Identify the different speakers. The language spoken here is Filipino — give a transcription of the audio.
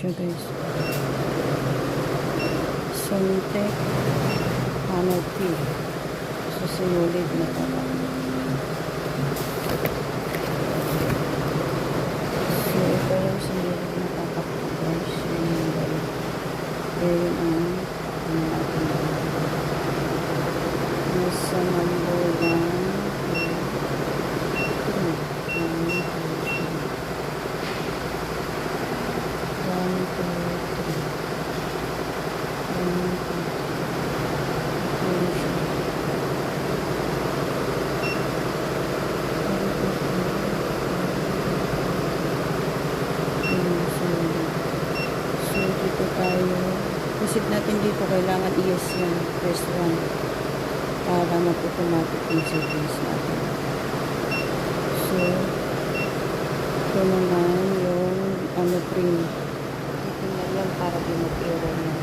Speaker 1: siya guys. Suntec canopy. So sinulid na pala. So ito yung sinulid na tatakbo guys. Yun ang natin. Nasa number 1. Isip natin dito, kailangan i-yes yan. First one. Para mag-automatic yung settings natin. So, ito naman yung print. Dito na yan para di mag-error na.